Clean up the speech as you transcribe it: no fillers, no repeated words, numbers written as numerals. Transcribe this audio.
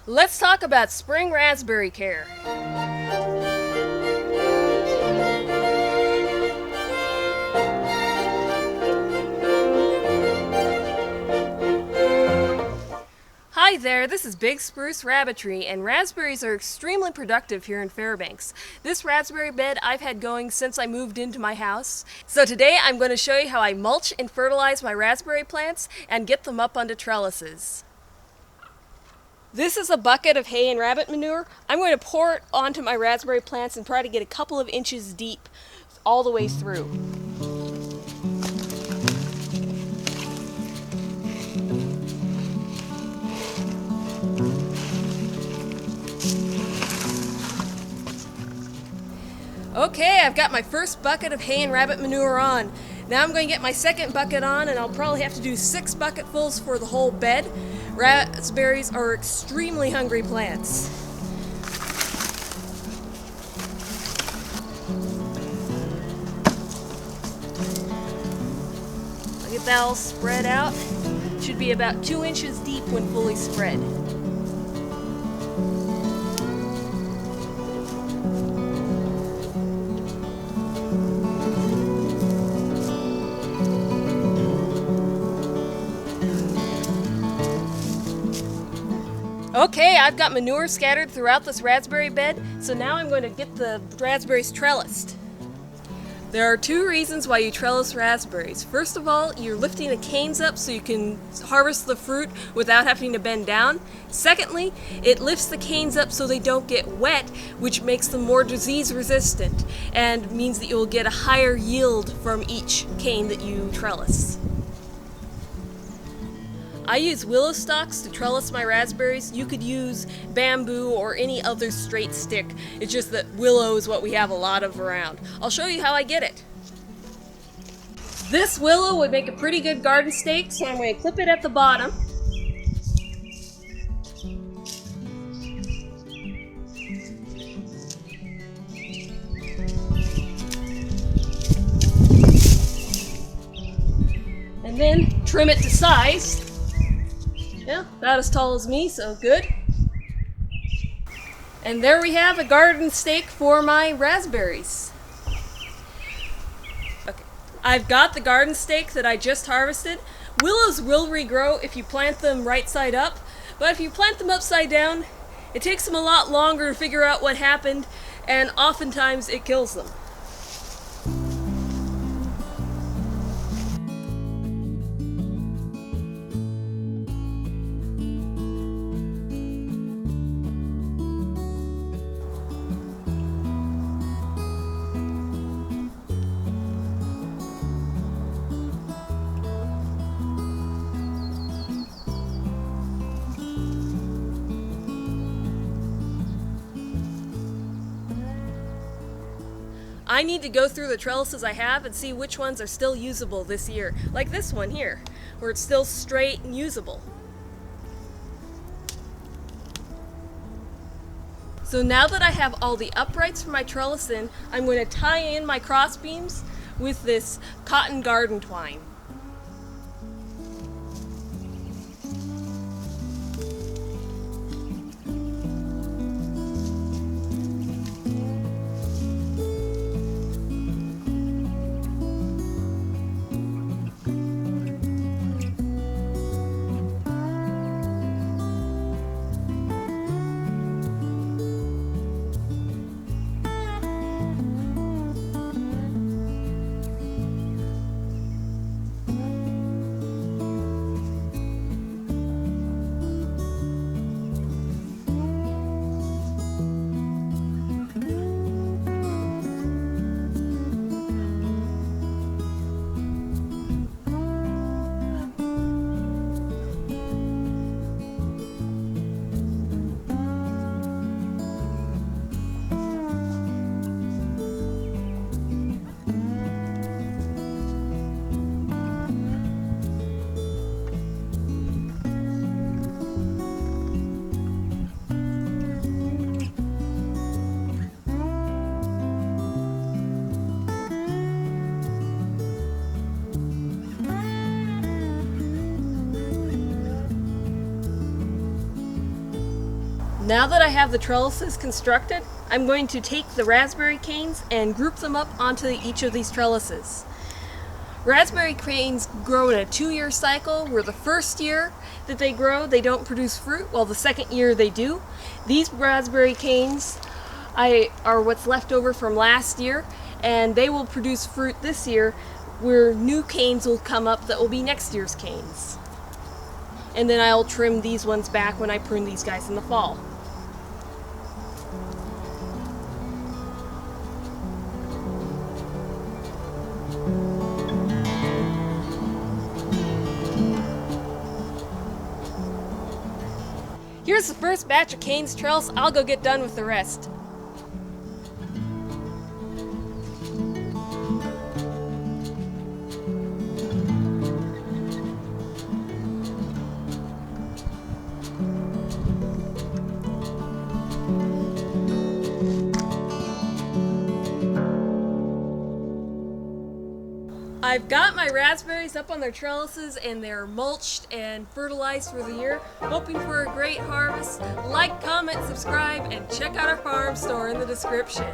Let's talk about spring raspberry care. Hi there, this is Big Spruce Rabbitry, and raspberries are extremely productive here in Fairbanks. This raspberry bed I've had going since I moved into my house. So today I'm going to show you how I mulch and fertilize my raspberry plants and get them up onto trellises. This is a bucket of hay and rabbit manure. I'm going to pour it onto my raspberry plants and try to get a couple of inches deep all the way through. Okay, I've got my first bucket of hay and rabbit manure on. Now I'm going to get my second bucket on, and I'll probably have to do 6 bucketfuls for the whole bed. Raspberries are extremely hungry plants. I'll get that all spread out. Should be about 2 inches deep when fully spread. Okay, I've got manure scattered throughout this raspberry bed, so now I'm going to get the raspberries trellised. There are 2 reasons why you trellis raspberries. First of all, you're lifting the canes up so you can harvest the fruit without having to bend down. Secondly, it lifts the canes up so they don't get wet, which makes them more disease resistant and means that you'll get a higher yield from each cane that you trellis. I use willow stalks to trellis my raspberries. You could use bamboo or any other straight stick. It's just that willow is what we have a lot of around. I'll show you how I get it. This willow would make a pretty good garden stake, so I'm going to clip it at the bottom. And then trim it to size. Yeah, about as tall as me, so good. And there we have a garden stake for my raspberries. Okay, I've got the garden stake that I just harvested. Willows will regrow if you plant them right side up, but if you plant them upside down, it takes them a lot longer to figure out what happened, and oftentimes it kills them. I need to go through the trellises I have and see which ones are still usable this year, like this one here, where it's still straight and usable. So now that I have all the uprights for my trellis in, I'm going to tie in my cross beams with this cotton garden twine. Now that I have the trellises constructed, I'm going to take the raspberry canes and group them up onto each of these trellises. Raspberry canes grow in a 2-year cycle, where the first year that they grow, they don't produce fruit, while the second year they do. These raspberry canes are what's left over from last year, and they will produce fruit this year, where new canes will come up that will be next year's canes. And then I'll trim these ones back when I prune these guys in the fall. Here's the first batch of canes trellis. I'll go get done with the rest. I've got my raspberries up on their trellises and they're mulched and fertilized for the year, hoping for a great harvest. Like, comment, subscribe, and check out our farm store in the description.